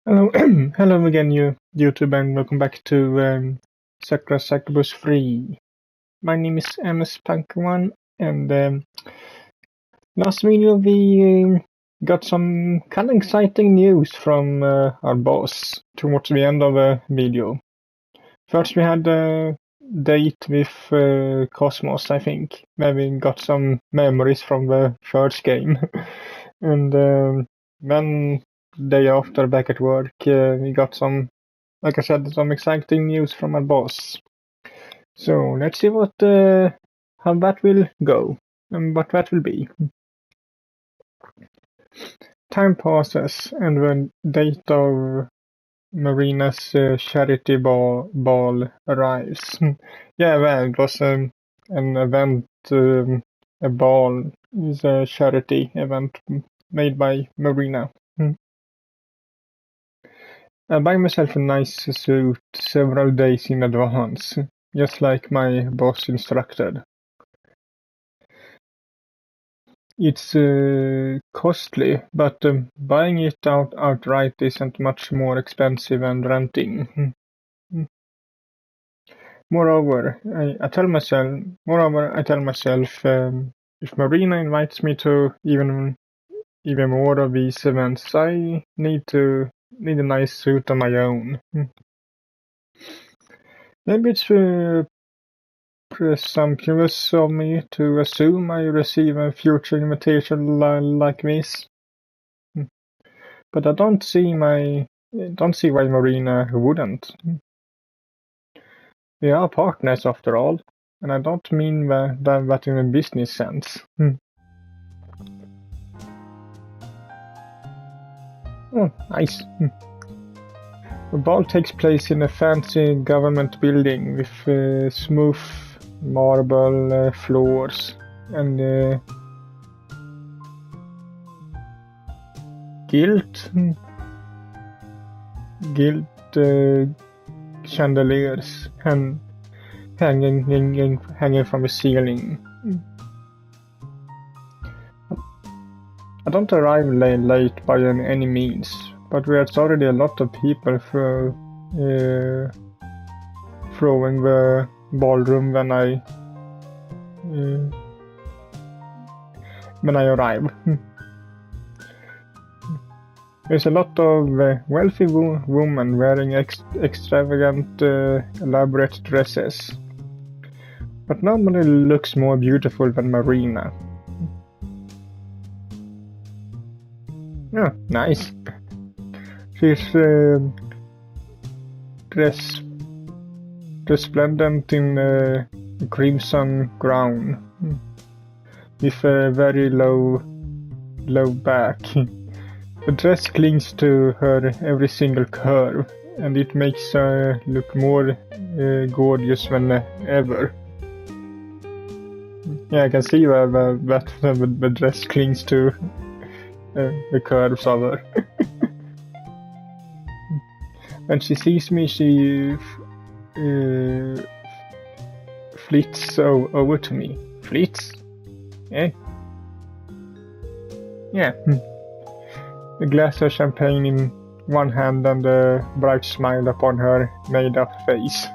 Hello, hello again, you YouTube, and welcome back to Sakura Succubus 3. My name is MS-Punk1, and last video we got some kind of exciting news from our boss towards the end of the video. First, we had a date with Cosmos, I think, where we got some memories from the first game, and then day after, back at work, we got some, like I said, some exciting news from our boss. So let's see what how that will go and what that will be. Time passes and the date of Marina's charity ball arrives. Yeah, well, it was an event. A ball is a charity event made by Marina. I buy myself a nice suit several days in advance, just like my boss instructed. It's costly, but buying it outright isn't much more expensive than renting. Moreover, I tell myself, if Marina invites me to even more of these events, I need a nice suit of my own. Maybe it's presumptuous of me to assume I receive a future invitation like this, but I don't see why Marina wouldn't. We are partners after all, and I don't mean that in a business sense. Oh, nice. The ball takes place in a fancy government building with smooth marble floors and gilt chandeliers and hanging from the ceiling. I don't arrive late by any means, but there's already a lot of people throwing the ballroom when I arrive. There's a lot of wealthy women wearing extravagant, elaborate dresses, but nobody looks more beautiful than Marina. Oh, nice. She's resplendent in a crimson gown with a very low back. The dress clings to her every single curve, and it makes her look more gorgeous than ever. Yeah, I can see that the dress clings to the curves of her. When she sees me, she flits over to me. Flits? Eh? Yeah. A glass of champagne in one hand and a bright smile upon her made-up face.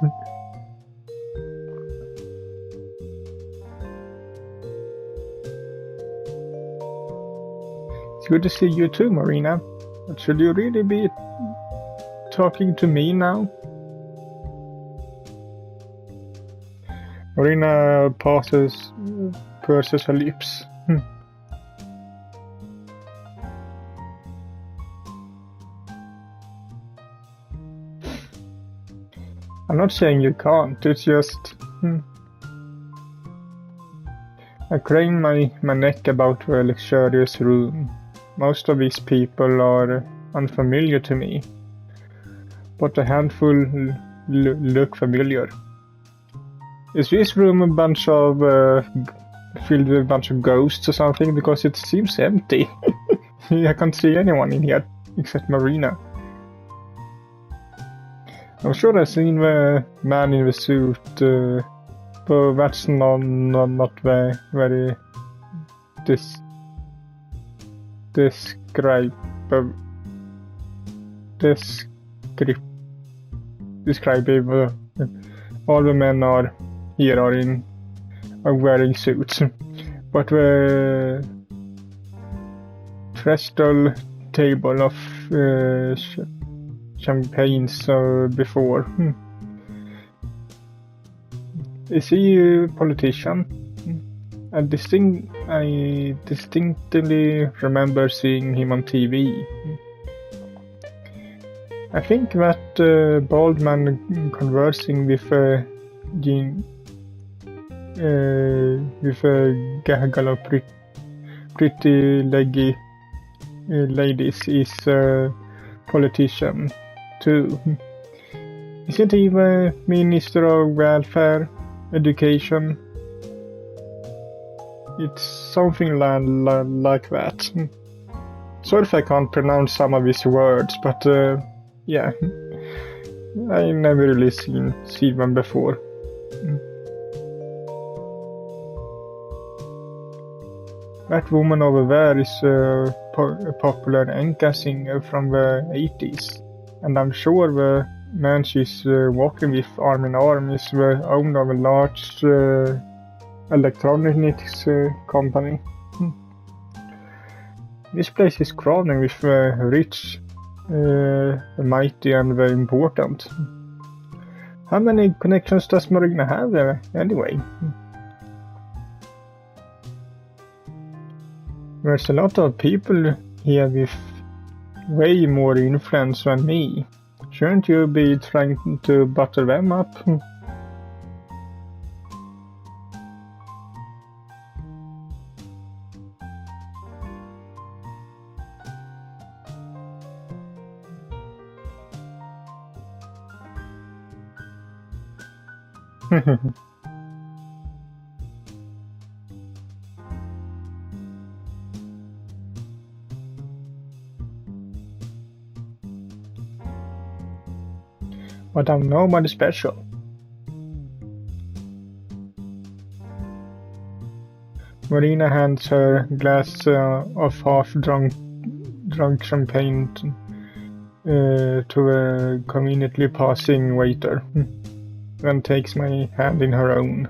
It's good to see you too, Marina. But should you really be talking to me now? Marina purses her lips. I'm not saying you can't, it's just... I crane my neck about the luxurious room. Most of these people are unfamiliar to me, but a handful look familiar. Is this room a bunch of filled with a bunch of ghosts or something? Because it seems empty. I can't see anyone in here except Marina. I'm sure I've seen the man in the suit, but that's not very descriptive. All the men are wearing suits, but the trestle table of champagnes before. Is he a politician? I distinctly remember seeing him on TV. I think that bald man conversing with a gaggle of pretty leggy ladies is a politician too. Isn't he the Minister of Welfare, Education? It's something like that. Sorry if I can't pronounce some of his words, but yeah, I never really seen them before. That woman over there is a popular enka singer from the 80s, and I'm sure the man she's walking with arm in arm is the owner of a large electronics company. This place is crawling with the rich, the mighty and the important. How many connections does Marina have there anyway? There's a lot of people here with way more influence than me. Shouldn't you be trying to butter them up? But I'm nobody special. Marina hands her glass of half-drunk champagne to a conveniently passing waiter, then takes my hand in her own.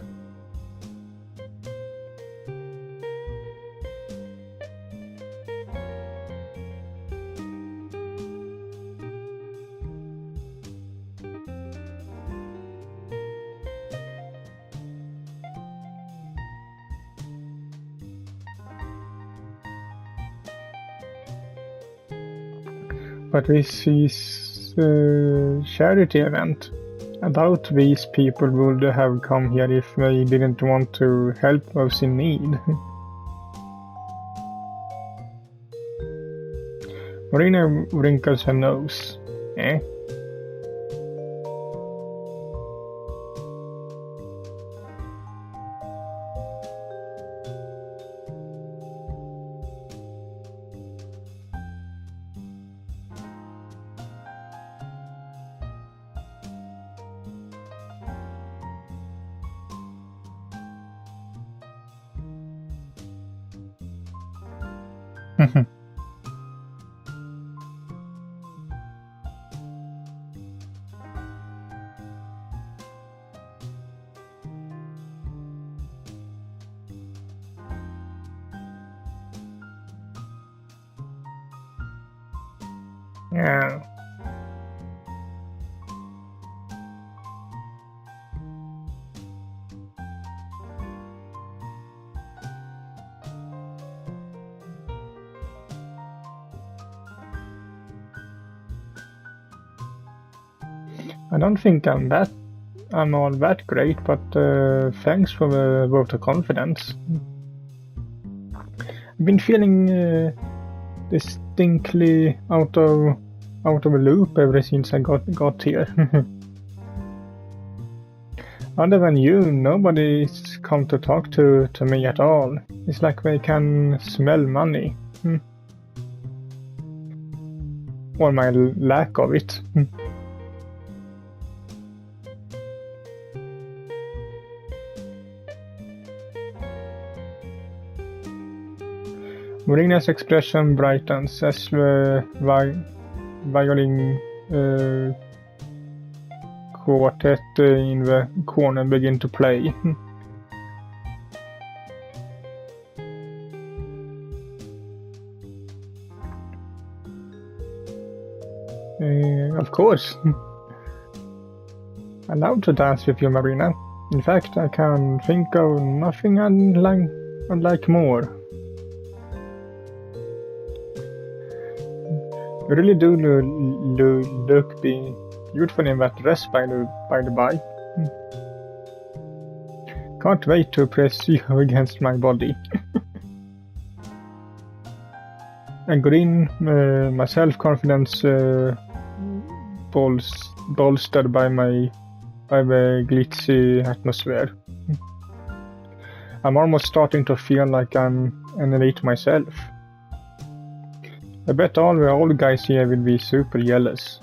But this is a charity event. I doubt these people would have come here if they didn't want to help those in need. Marina wrinkles her nose. Eh? Yeah. I don't think I'm all that great, but thanks for the vote of confidence. I've been feeling distinctly out of a loop ever since I got here. Other than you, nobody's come to talk to me at all. It's like they can smell money. Or my lack of it. Marina's expression brightens as the violin quartet in the corner begin to play. Of course. I love to dance with you, Marina. In fact, I can think of nothing I'd like more. You really do look beautiful in that dress, by the by. Can't wait to press you against my body. And green, my self-confidence bolstered by the glitzy atmosphere. I'm almost starting to feel like I'm an elite myself. I bet all the old guys here will be super jealous.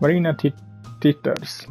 Marina titters.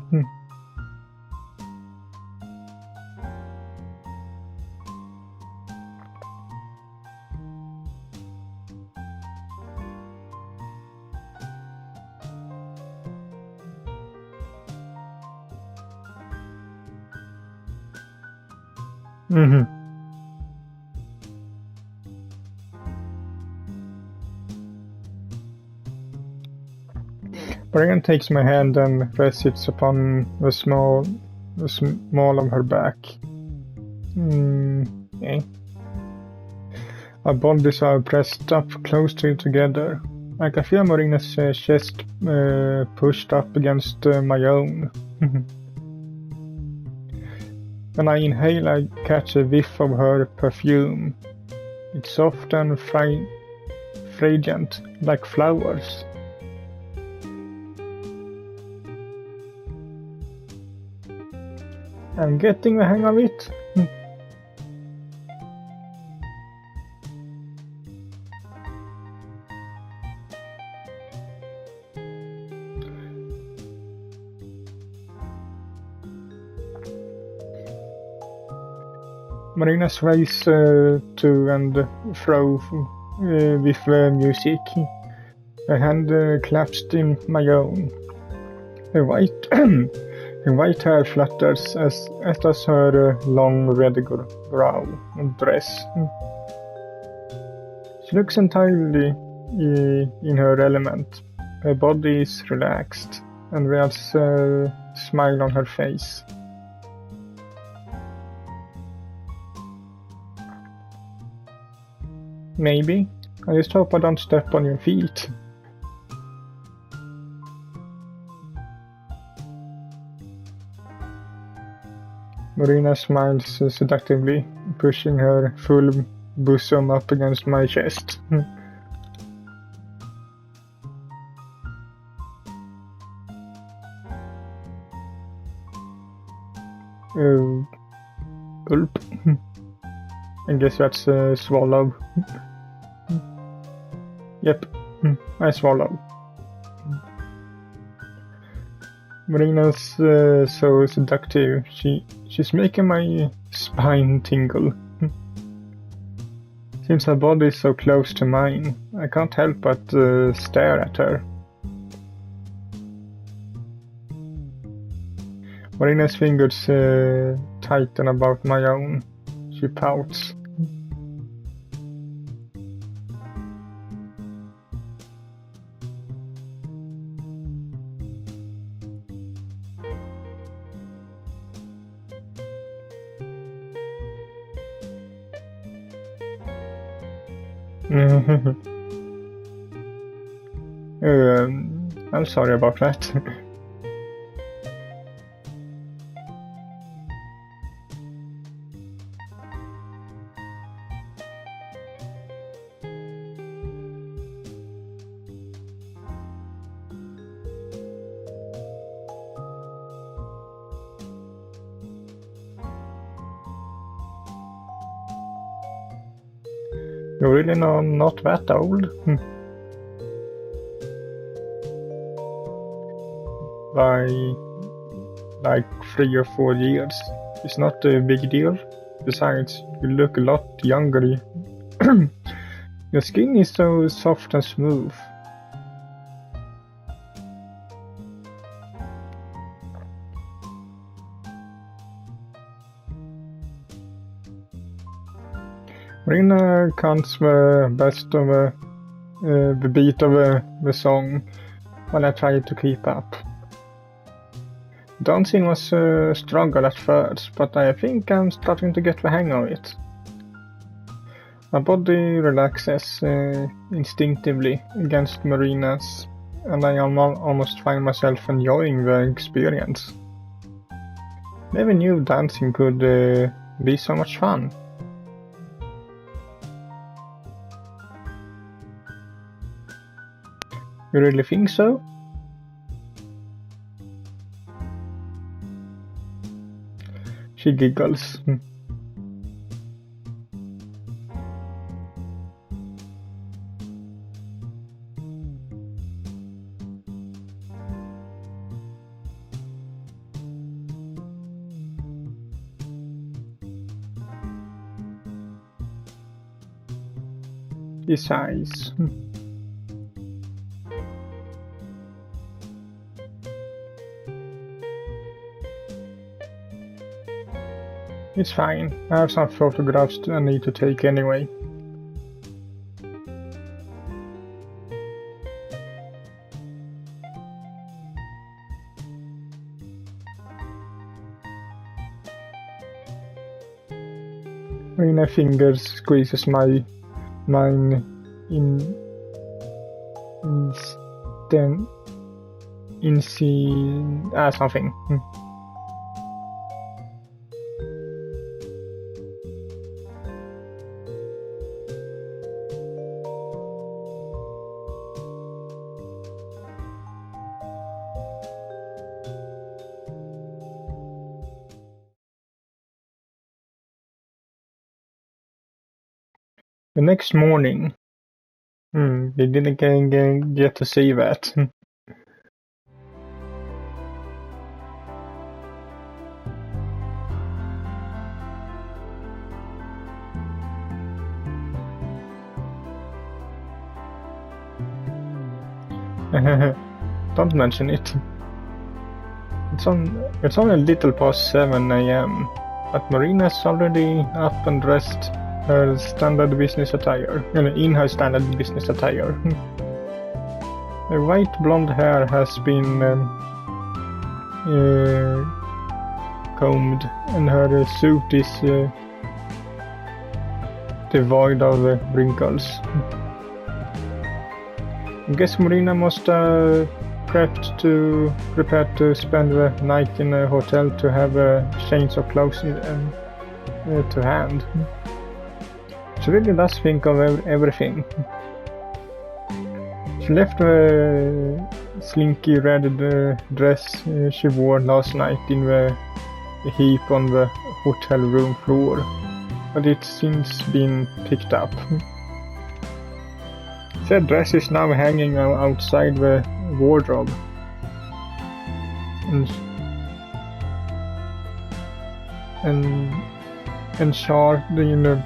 Marina takes my hand and rests it upon the small of her back. Okay. Our bodies are pressed up close together. I can feel Marina's chest pushed up against my own. When I inhale, I catch a whiff of her perfume. It's soft and fragrant, like flowers. I'm getting the hang of it. Marina sways to and fro with the music. Her hand clasped in my own. Her white hair flutters as does her long red brow and dress. She looks entirely in her element. Her body is relaxed, and there's a smile on her face. Maybe. I just hope I don't step on your feet. Marina smiles seductively, pushing her full bosom up against my chest. Gulp. I guess that's a swallow. Yep, I swallow. Marina's so seductive. She's making my spine tingle. Since her body is so close to mine, I can't help but stare at her. Marina's fingers tighten about my own. She pouts. I'm sorry about that. You're really not that old. By like 3 or 4 years. It's not a big deal. Besides, you look a lot younger Your skin is so soft and smooth. Marina counts the best of the beat of the song while I tried to keep up. Dancing was a struggle at first, but I think I'm starting to get the hang of it. My body relaxes instinctively against Marina's, and I almost find myself enjoying the experience. Never knew dancing could be so much fun. You really think so? She giggles. He sighs. It's fine. I have some photographs I need to take anyway. Marina fingers squeezes mine something. The next morning, we didn't get to see that. Don't mention it. It's only a little past 7 a.m., but Marina's already up and dressed. Her standard business attire, in her standard business attire. Her white blonde hair has been combed, and her suit is devoid of wrinkles. I guess Marina must have prepared to spend the night in a hotel to have a change of clothes to hand. She really does think of everything. She left the slinky red dress she wore last night in the heap on the hotel room floor, but it's since been picked up. Said dress is now hanging outside the wardrobe. And shard in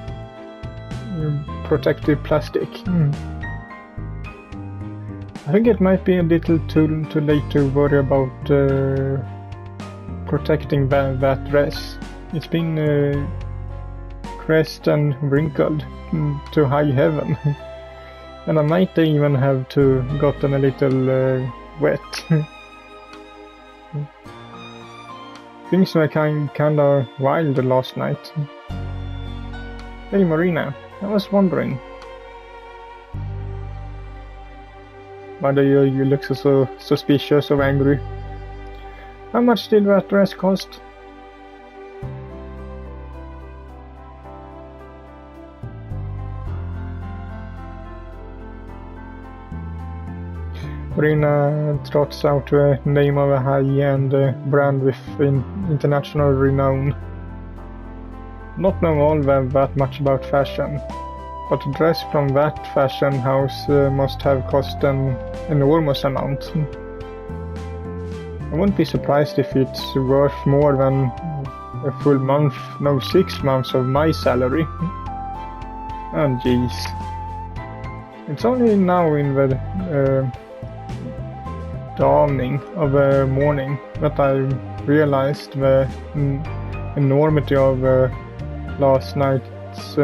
protective plastic. I think it might be a little too late to worry about protecting that dress. It's been pressed and wrinkled to high heaven, and I might even have gotten a little wet. Things were kinda wild last night. Hey Marina, I was wondering. Why do you look so suspicious, so angry? How much did that dress cost? Marina trots out the name of a high-end brand with international renown. Not know all that much about fashion, but a dress from that fashion house must have cost an enormous amount. I wouldn't be surprised if it's worth more than a full month, no 6 months of my salary. Oh jeez. It's only now in the dawning of the morning that I realized the enormity of last night's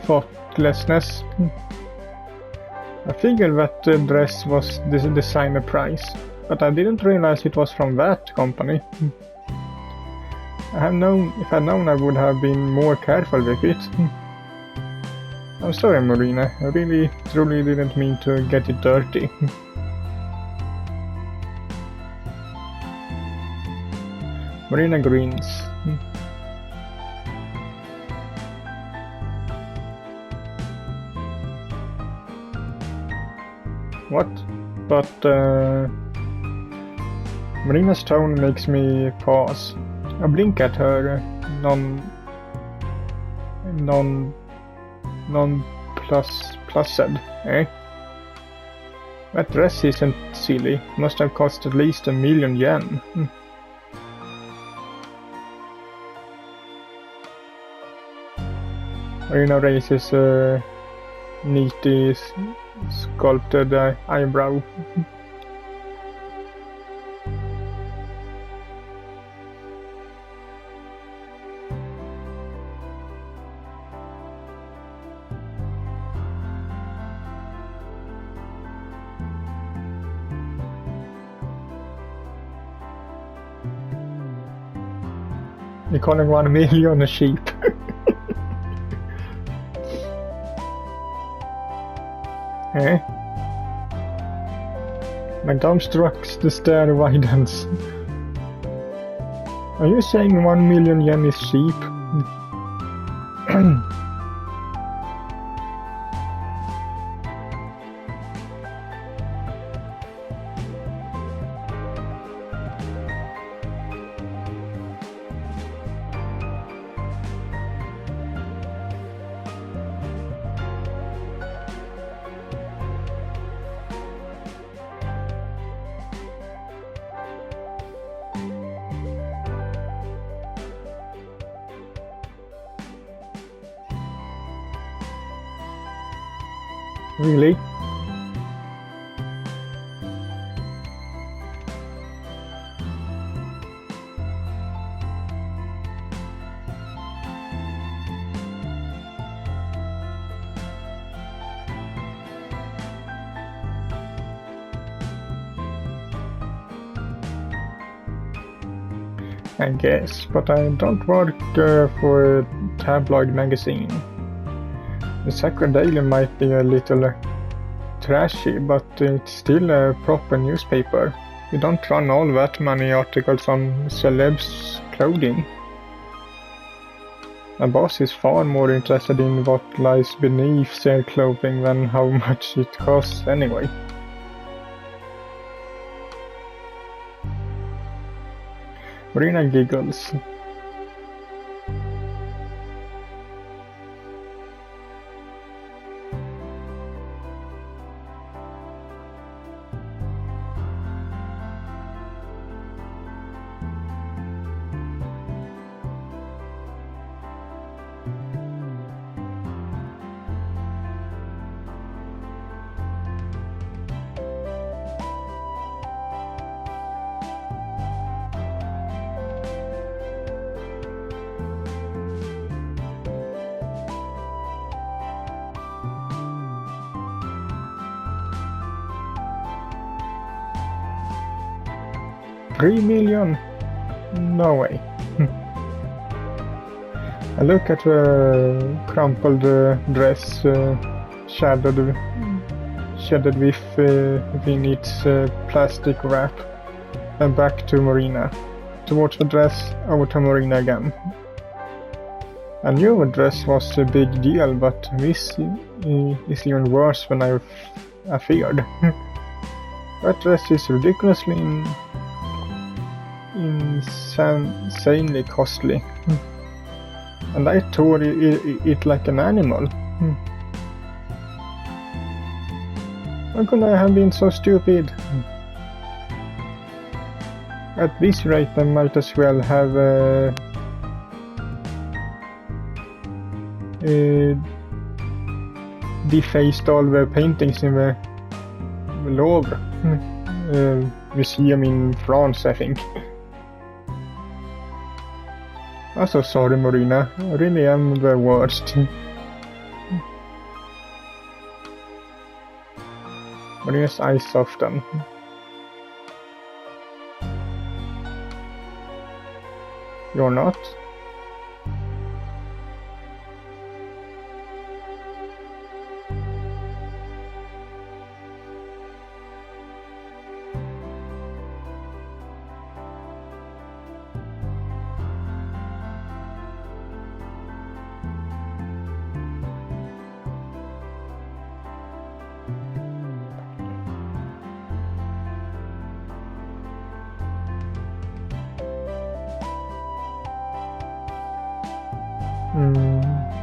thoughtlessness. I figured that the dress was the designer price, but I didn't realize it was from that company. If I'd known, I would have been more careful with it. I'm sorry, Marina. I really, truly didn't mean to get it dirty. Marina grins. What? But Marina's tone makes me pause. I blink at her, nonplussed, eh? That dress isn't silly. Must have cost at least 1,000,000 yen. Marina raises a neatly sculpted eyebrow. You're calling 1,000,000 a sheep. Eh? My thumb strikes the stair widens. Are you saying 1,000,000 yen is cheap? Really? I guess, but I don't work for a tabloid magazine. The Sakura Daily might be a little trashy, but it's still a proper newspaper. You don't run all that many articles on celebs' clothing. My boss is far more interested in what lies beneath their clothing than how much it costs anyway. Marina giggles. $3,000,000? No way. I look at the crumpled dress, shattered within its plastic wrap, and back to Marina. Towards the dress, over to Marina again. I knew the dress was a big deal, but this is even worse than I feared. That dress is ridiculously insanely costly. And I tore it like an animal. How could I have been so stupid? At this rate I might as well have defaced all the paintings in the Louvre museum in France, I think. I'm so sorry, Marina. I really am the worst. Marina's eyes soften. You're not?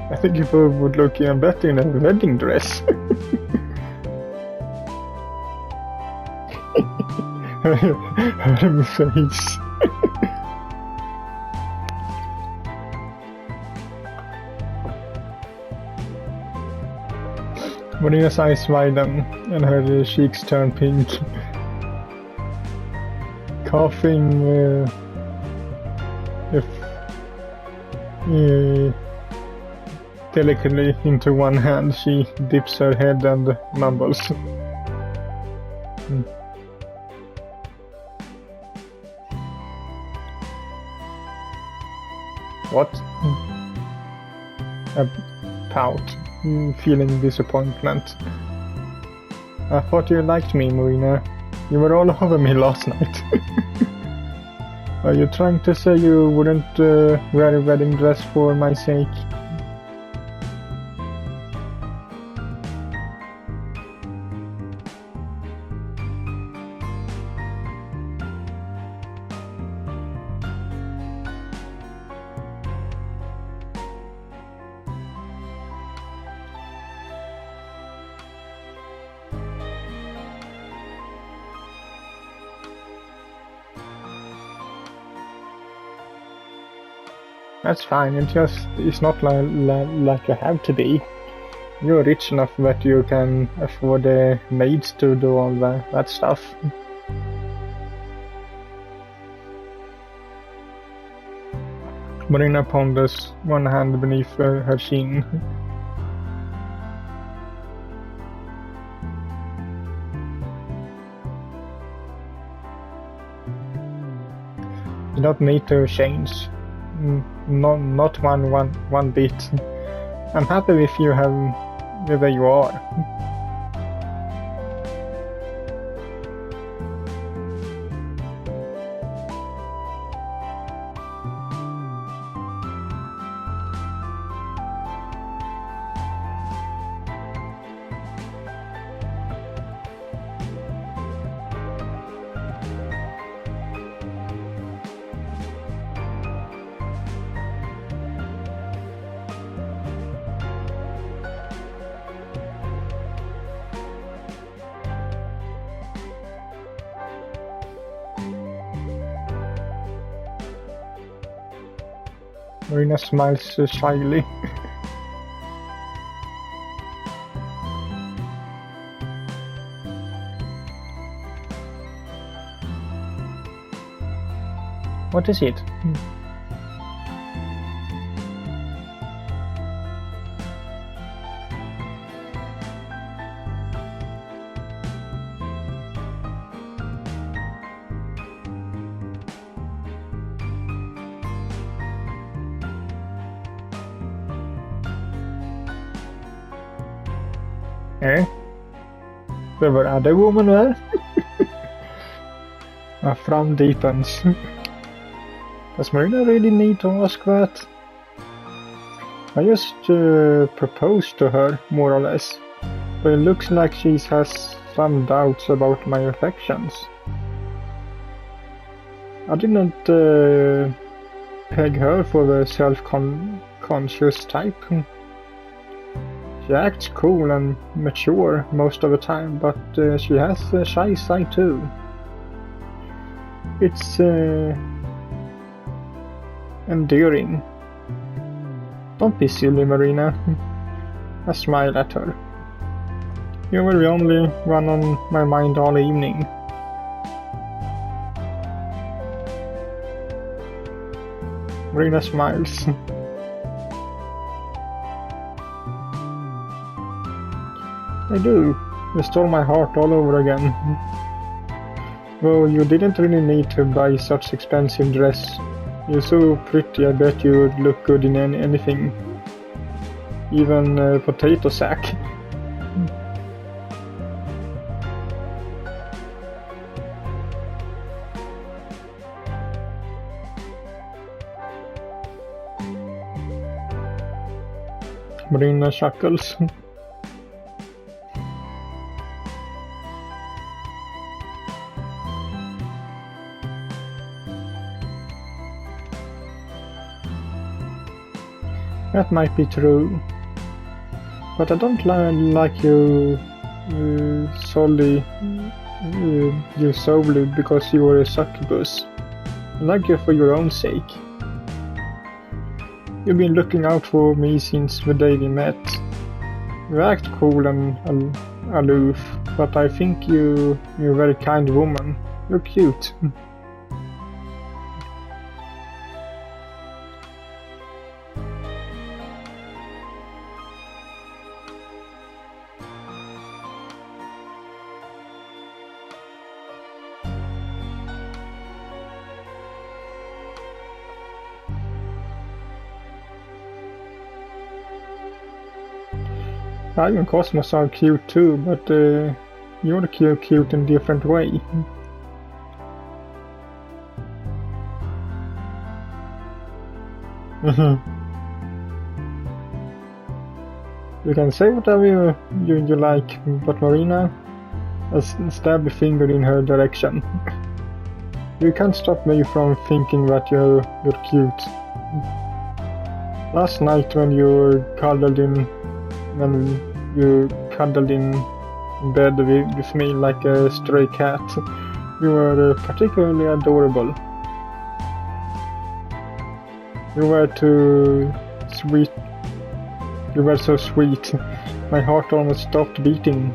I think you would look even better in a wedding dress. Her face. Marina's eyes widen and her cheeks turn pink. Coughing delicately into one hand, she dips her head and mumbles. What? A pout, feeling disappointment. I thought you liked me, Marina. You were all over me last night. Are you trying to say you wouldn't wear a wedding dress for my sake? That's fine, it's not like you have to be. You're rich enough that you can afford maids to do all that stuff. Marina ponders, one hand beneath her chin. You don't need to change. Not one bit. I'm happy with you the way you are. Marina smiles shyly. What is it? There were other women there? My frown deepens. Does Marina really need to ask that? I just proposed to her, more or less, but it looks like she has some doubts about my affections. I didn't peg her for the self-conscious type. She acts cool and mature most of the time, but she has a shy side too. It's endearing, Don't be silly, Marina. I smiled at her. You were the only one on my mind all evening. Marina smiles. I do. You stole my heart all over again. Well, you didn't really need to buy such expensive dress. You're so pretty, I bet you would look good in anything. Even a potato sack. Marina chuckles. That might be true, but I don't like you solely because you were a succubus. I like you for your own sake. You've been looking out for me since the day we met. You act cool and aloof, but I think you're a very kind woman. You're cute. I and Cosmos are cute too, but you're cute in a different way. You can say whatever you like, but Marina stabbed a finger in her direction. You can't stop me from thinking that you're cute. Last night when you cuddled in bed with me like a stray cat, you were particularly adorable. You were too sweet. You were so sweet. My heart almost stopped beating.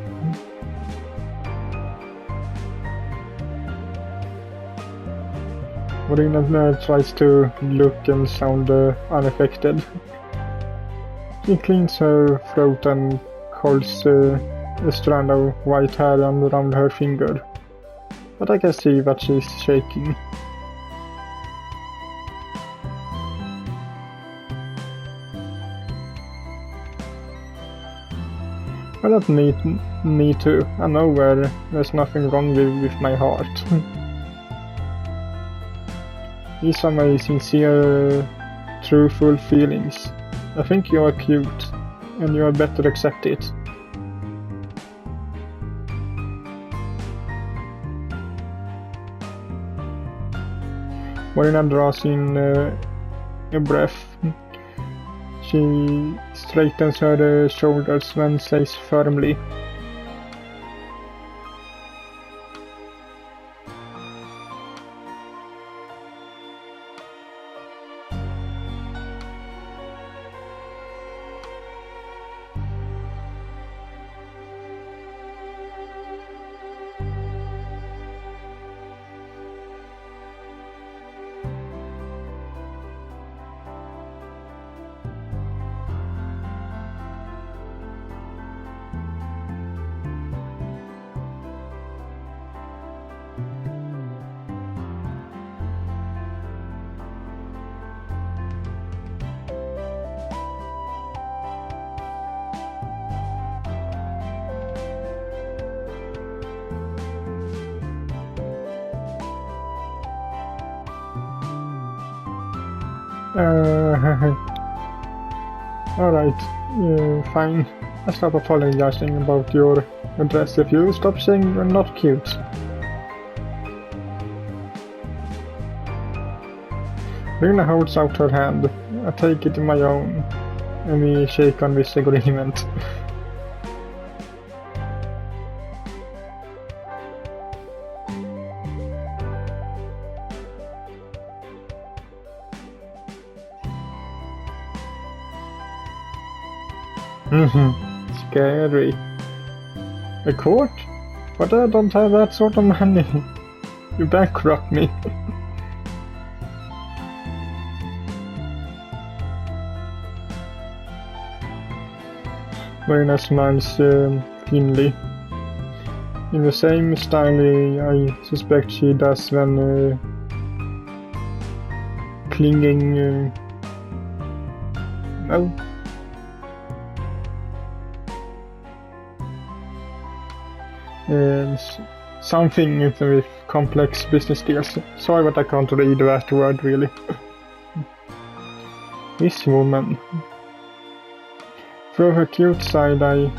Marina tries to look and sound unaffected. She cleans her throat and holds a strand of white hair around her finger, but I can see that she's shaking. I don't need to. I know there's nothing wrong with my heart. These are my sincere, truthful feelings. I think you are cute, and you had better accept it. Marina draws in a breath. She straightens her shoulders and says firmly, alright, fine. I'll stop apologizing about your dress if you stop saying you're not cute. Marina holds out her hand. I take it in my own, and we shake on this agreement. Scary. A court? But I don't have that sort of money. You bankrupt me. Marina smiles thinly. In the same style I suspect she does when clinging... no. Something with complex business deals. Sorry, but I can't read that word really. This woman. Through her cute side, I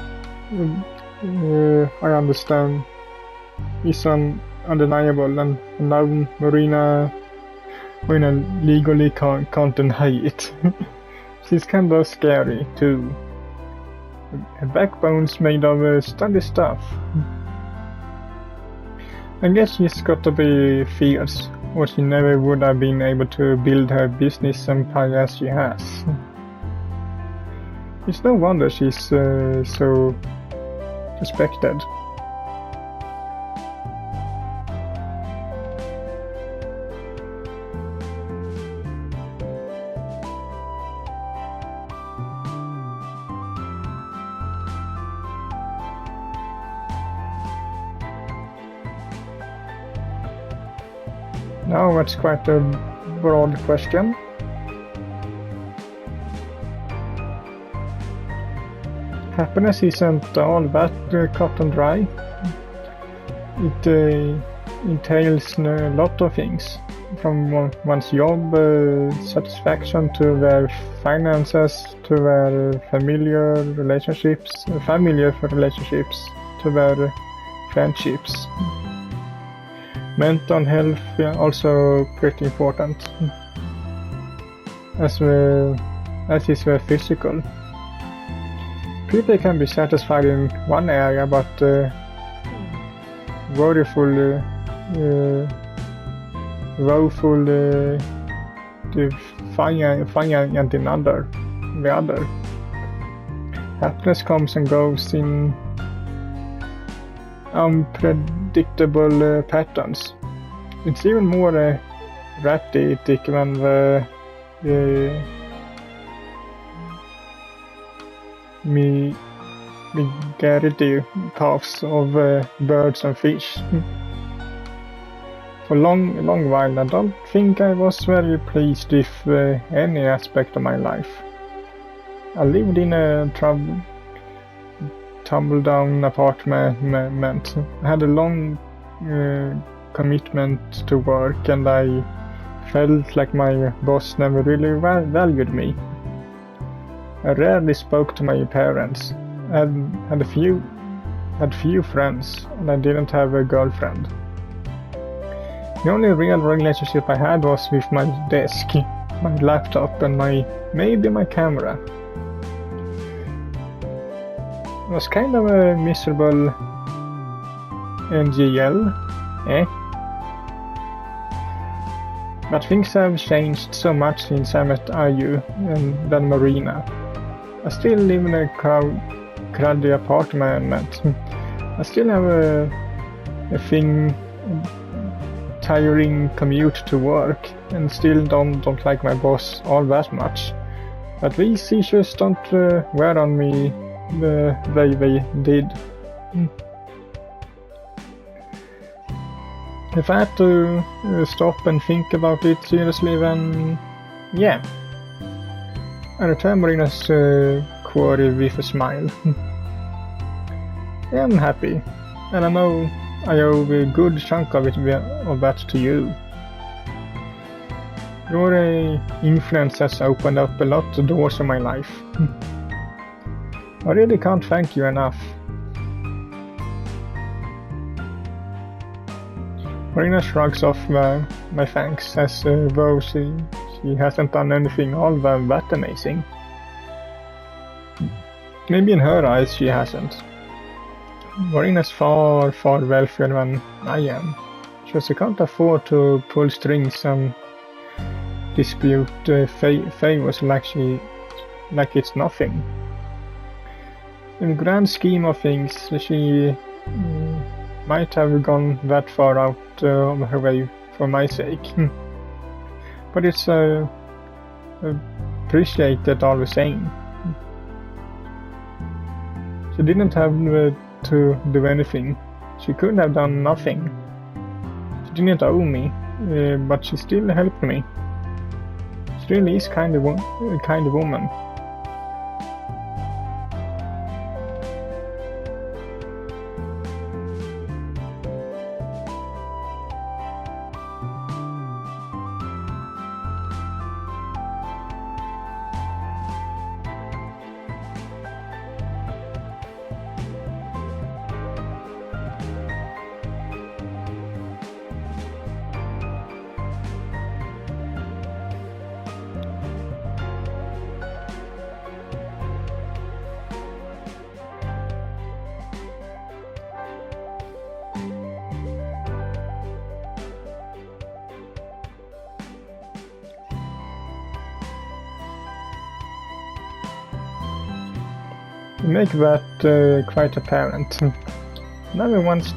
understand. Is undeniable, and now Marina legally can't deny it. She's kind of scary too. Her backbone's made of sturdy stuff. I guess she's got to be fierce, or she never would have been able to build her business empire as she has. It's no wonder she's so respected. Now that's quite a broad question. Happiness isn't all that cut and dry. It entails a lot of things, from one's job satisfaction to their finances, to their familiar relationships, to their friendships. Mental health also pretty important, as is the physical. People can be satisfied in one area, but woeful defiant in the other. Happiness comes and goes in unpredictable patterns. It's even more erratic than the migratory paths of birds and fish. For a long while I don't think I was very pleased with any aspect of my life. I lived in a tumble-down apartment. I had a long commitment to work, and I felt like my boss never really valued me. I rarely spoke to my parents. I had few friends, and I didn't have a girlfriend. The only real relationship I had was with my desk, my laptop, and maybe my camera. It was kind of a miserable NGL, But things have changed so much since I met Ayu and then Marina. I still live in a cruddy apartment. I still have a tiring commute to work, and still don't like my boss all that much. But these issues don't wear on me the way they did. If I had to stop and think about it seriously, then yeah. I return Marina's query with a smile. Yeah, I'm happy, and I know I owe a good chunk of that to you. Your influence has opened up a lot of doors in my life. I really can't thank you enough. Marina shrugs off my thanks, as though she hasn't done anything all that amazing. Maybe in her eyes she hasn't. Marina's far wealthier than I am, so she can't afford to pull strings and dispute favors like it's nothing. in the grand scheme of things, she might have gone that far out of her way for my sake. But it's appreciated all the same. She didn't have to do anything. She could have done nothing. She didn't owe me, but she still helped me. She really is a kind of woman. You make that quite apparent. Never once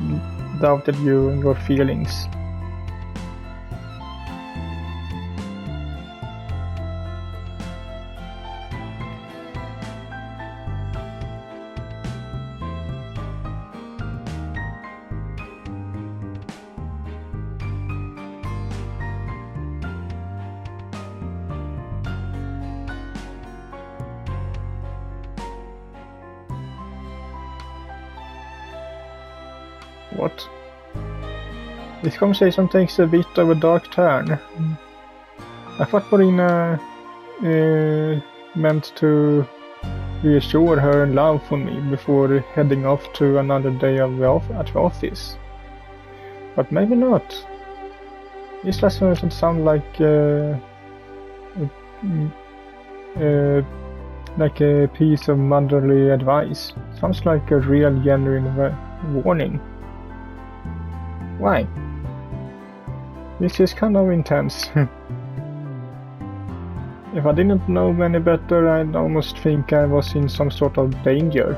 doubted you and your feelings. What? This conversation takes a bit of a dark turn. I thought Marina meant to reassure her love for me before heading off to another day at the office. But maybe not. This doesn't sound like a piece of motherly advice. Sounds like a real genuine warning. Why? This is kind of intense. If I didn't know any better, I'd almost think I was in some sort of danger.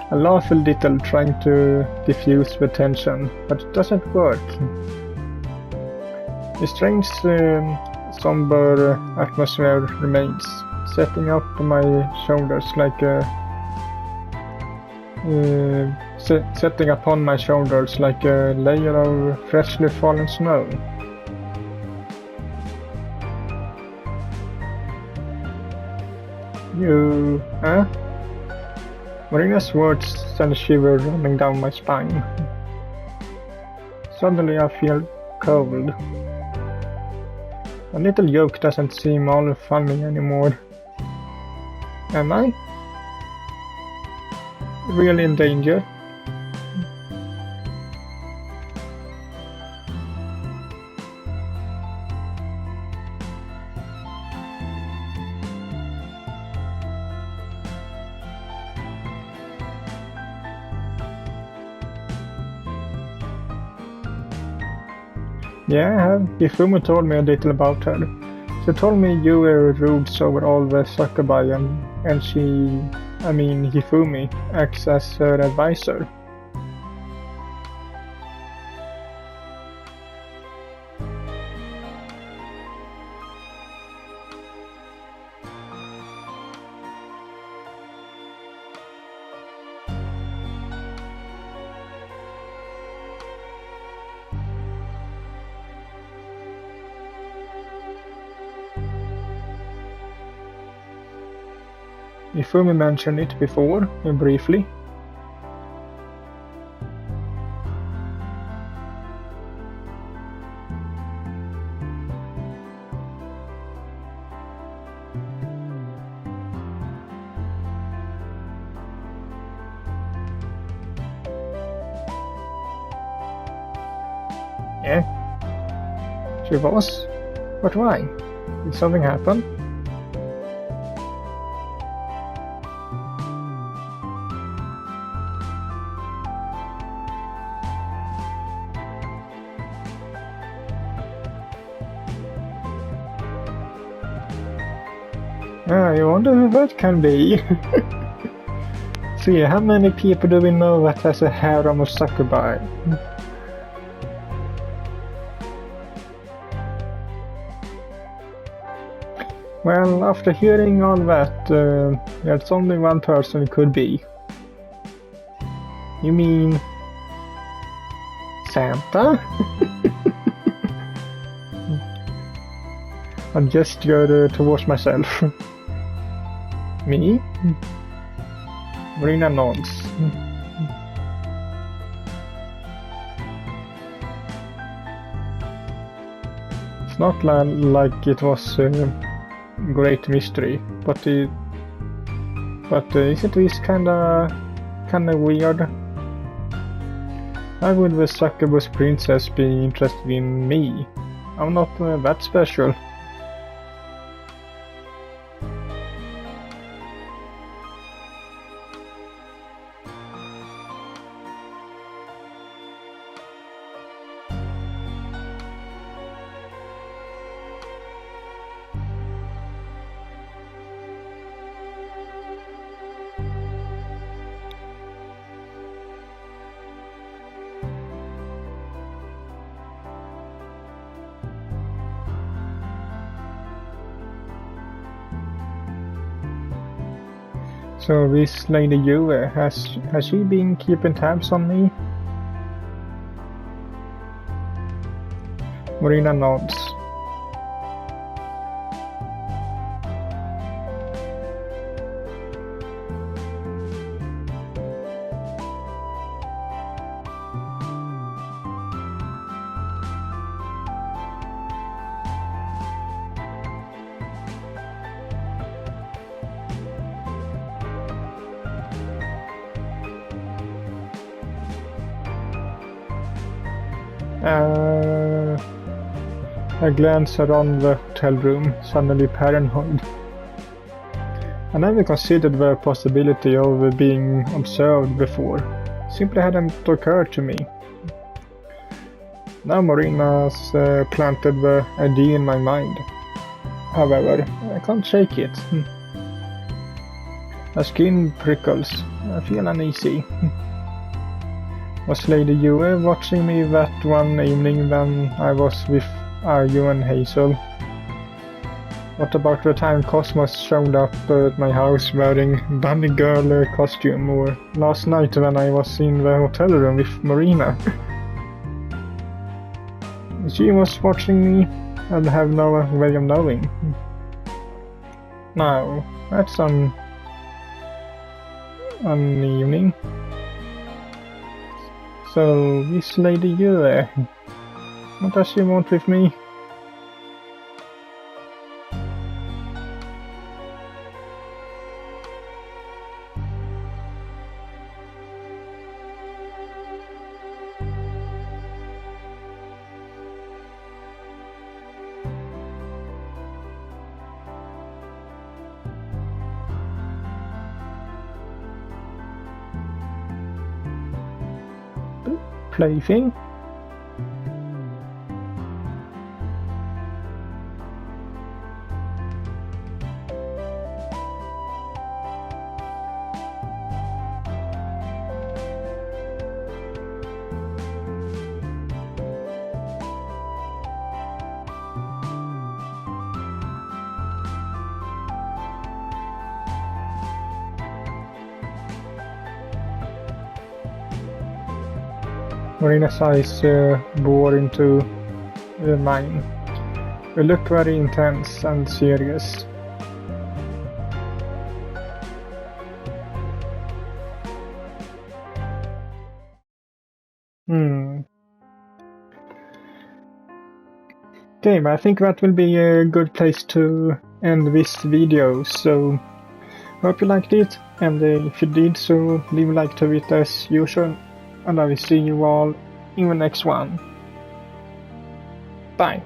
I laugh a little, trying to diffuse the tension, but it doesn't work. The strange, somber atmosphere remains, setting up my shoulders like a setting upon my shoulders like a layer of freshly fallen snow. You, huh? Marina's words send a shiver running down my spine. Suddenly I feel cold. A little joke doesn't seem all funny anymore. Am I? Really in danger? Yeah, I have. Hifumi told me a little about her. She told me you were rude over all the Succubus and Hifumi acts as her advisor. Hifumi mentioned it before, briefly. Yeah, she was. But why? Did something happen? I wonder who that can be. See, how many people do we know that has a harem of succubi? Well, after hearing all that, there's only one person it could be. You mean... Santa? I gestured towards myself. Me? Marina nods. It's not like it was a great mystery, but isn't this kinda weird? Why would the Succubus princess be interested in me? I'm not that special. So this Lady Yue, has she been keeping tabs on me? Marina nods. I glance around the hotel room, suddenly paranoid. I never considered the possibility of being observed before. Simply hadn't occurred to me. Now Marina's planted the idea in my mind. However, I can't shake it. My skin prickles. I feel uneasy. Was Lady Yue watching me that one evening when I was with you and Hazel? What about the time Cosmos showed up at my house wearing bunny girl costume, or last night when I was in the hotel room with Marina? She was watching me and have no way of knowing. Now, that's an evening. So, this Lady Yue, what does she want with me? Plaything? Marina's eyes bore into mine. We looked very intense and serious. Okay, but I think that will be a good place to end this video, so hope you liked it, and if you did so, leave a like to it as usual, and I will see you all in the next one. Bye.